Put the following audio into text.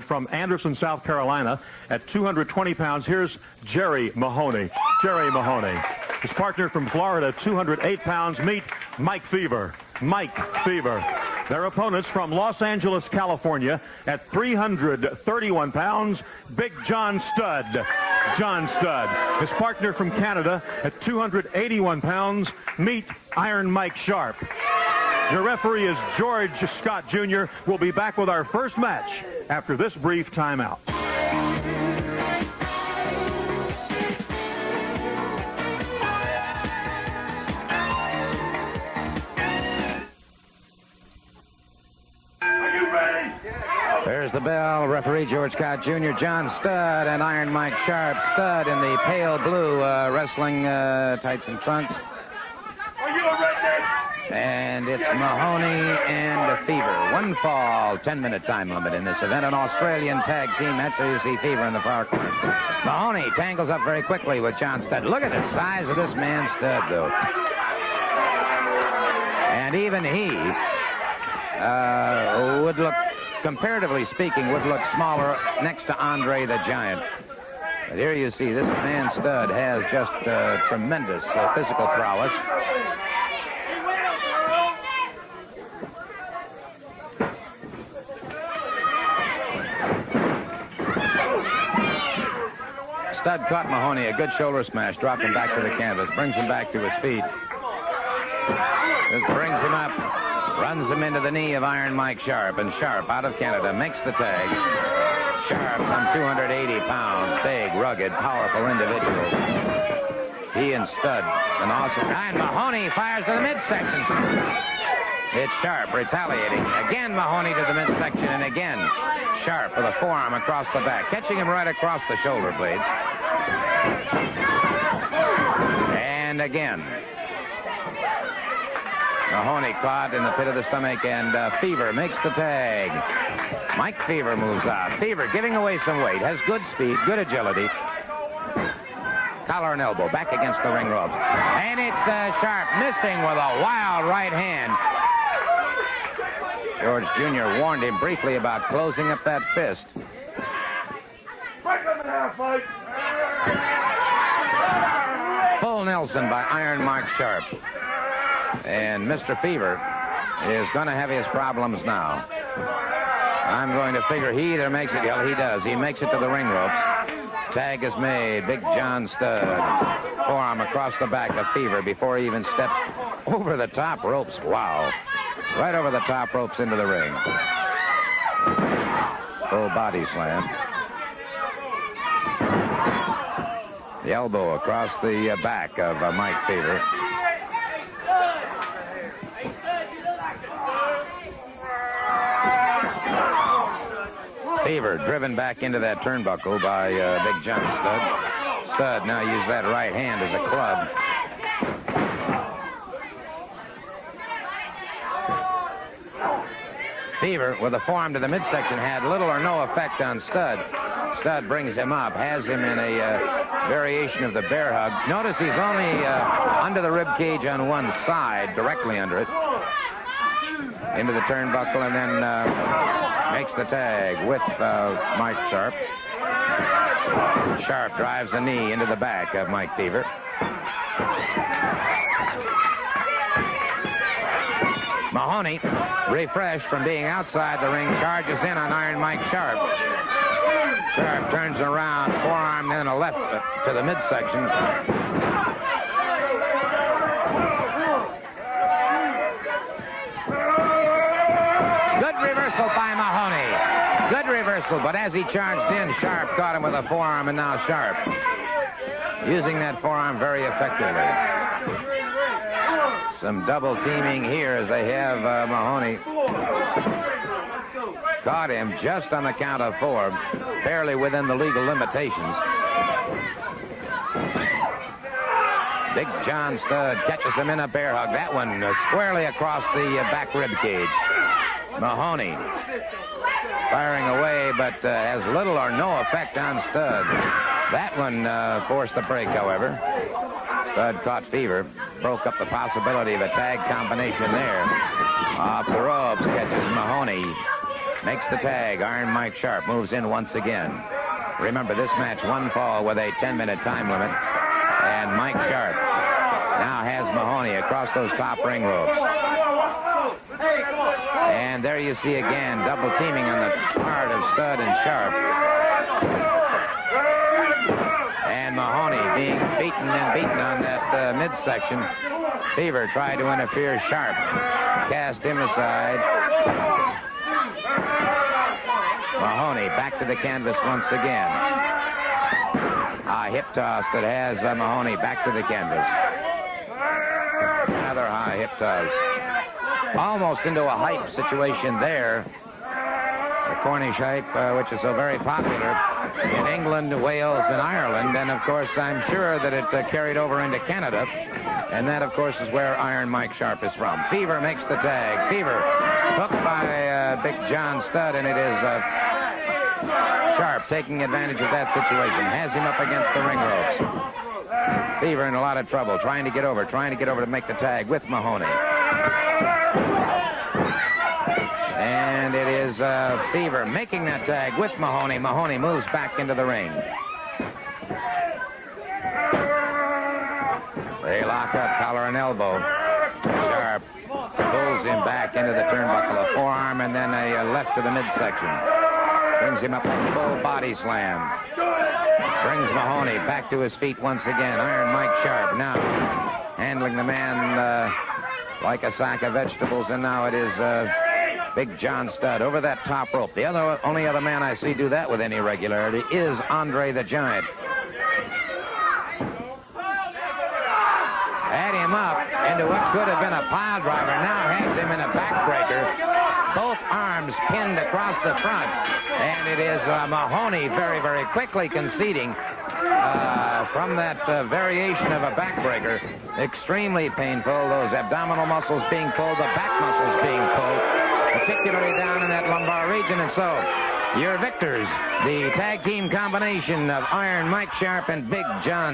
from Anderson, South Carolina, at 220 pounds. Here's Gerry Mahoney. Gerry Mahoney. His partner from Florida, 208 pounds. Meet Mike Fever. Mike Fever. Their opponents from Los Angeles, California, at 331 pounds, Big John Studd. John Studd. His partner from Canada at 281 pounds, meet Iron Mike Sharpe. Your referee is George Scott Jr. We'll be back with our first match after this brief timeout. There's the bell. Referee George Scott Jr., John Studd, and Iron Mike Sharpe. Studd in the pale blue wrestling tights and trunks. Are you a redneck? And it's Mahoney and Fever. One fall, 10-minute time limit in this event. An Australian tag team. That's where you see Fever in the far corner. Mahoney tangles up very quickly with John Studd. Look at the size of this man Studd, though. And even he would look, comparatively speaking, would look smaller next to Andre the Giant. But here you see this man Studd has just tremendous physical prowess. Studd caught Mahoney, a good shoulder smash, dropped him back to the canvas, brings him back to his feet. This brings him up, runs him into the knee of Iron Mike Sharpe, and Sharpe, out of Canada, makes the tag. Sharpe, some 280 pounds, big, rugged, powerful individual. He and Studd, an awesome guy. And Mahoney fires to the midsection. It's Sharpe retaliating. Again, Mahoney to the midsection, and again, Sharpe with a forearm across the back, catching him right across the shoulder blades. And again, Mahoney caught in the pit of the stomach, and Fever makes the tag. Mike Fever moves out. Fever giving away some weight, has good speed, good agility. Collar and elbow, back against the ring ropes. And it's Sharpe missing with a wild right hand. George Jr. warned him briefly about closing up that fist. Full Nelson by Iron Mike Sharpe. And Mr. Fever is going to have his problems now. I'm going to figure he either makes it, well, he does. He makes it to the ring ropes. Tag is made. Big John Studd. Forearm across the back of Fever before he even stepped over the top ropes. Wow. Right over the top ropes into the ring. Full body slam. The elbow across the back of Mike Fever. Fever driven back into that turnbuckle by Big John Studd. Studd now used that right hand as a club. Fever with a forearm to the midsection had little or no effect on Studd. Studd brings him up, has him in a variation of the bear hug. Notice he's only under the rib cage on one side, directly under it. Into the turnbuckle, and then makes the tag with Mike Sharpe. Sharpe drives a knee into the back of Mike Fever. Mahoney, refreshed from being outside the ring, charges in on Iron Mike Sharpe. Sharpe turns around, forearm, then a left to the midsection. Good reversal by Mahoney. Good reversal, but as he charged in, Sharpe caught him with a forearm, and now Sharpe using that forearm very effectively. Some double teaming here as they have Mahoney. Caught him just on the count of 4, barely within the legal limitations. Big John Studd catches him in a bear hug. That one squarely across the back rib cage. Mahoney firing away, but has little or no effect on Studd. That one forced the break, however. Studd caught Fever, broke up the possibility of a tag combination there. Off the ropes, catches Mahoney. makes the tag. Iron Mike Sharpe moves in once again. Remember, this match, one fall with a 10-minute time limit. And Mike Sharpe now has Mahoney across those top ring ropes. And there you see again, double teaming on the part of Stud and Sharpe. And Mahoney being beaten and beaten on that midsection. Fever tried to interfere. Sharpe cast him aside. Mahoney back to the canvas once again. A hip toss that has Mahoney back to the canvas. Another high hip toss. Almost into a hype situation there. The Cornish hype, which is so very popular in England, Wales, and Ireland. And, of course, I'm sure that it carried over into Canada. And that, of course, is where Iron Mike Sharpe is from. Fever makes the tag. Fever hooked by Big John Studd, and it is Sharpe taking advantage of that situation. Has him up against the ring ropes. Fever in a lot of trouble, trying to get over to make the tag with Mahoney. And it is Fever making that tag with Mahoney. Mahoney moves back into the ring. They lock up, collar and elbow. Sharpe pulls him back into the turnbuckle, a forearm, and then a left to the midsection. Brings him up with a full body slam. Brings Mahoney back to his feet once again. Iron Mike Sharpe now handling the man like a sack of vegetables, and now it is Big John Studd over that top rope. The only other man I see do that with any regularity is Andre the Giant. Add him up into what could have been a pile driver. Now has him in a backbreaker. Both arms pinned across the front. And it is Mahoney very, very quickly conceding from that variation of a backbreaker. Extremely painful. Those abdominal muscles being pulled, the back muscles being pulled, particularly down in that lumbar region. And so, your victors, the tag team combination of Iron Mike Sharpe and Big John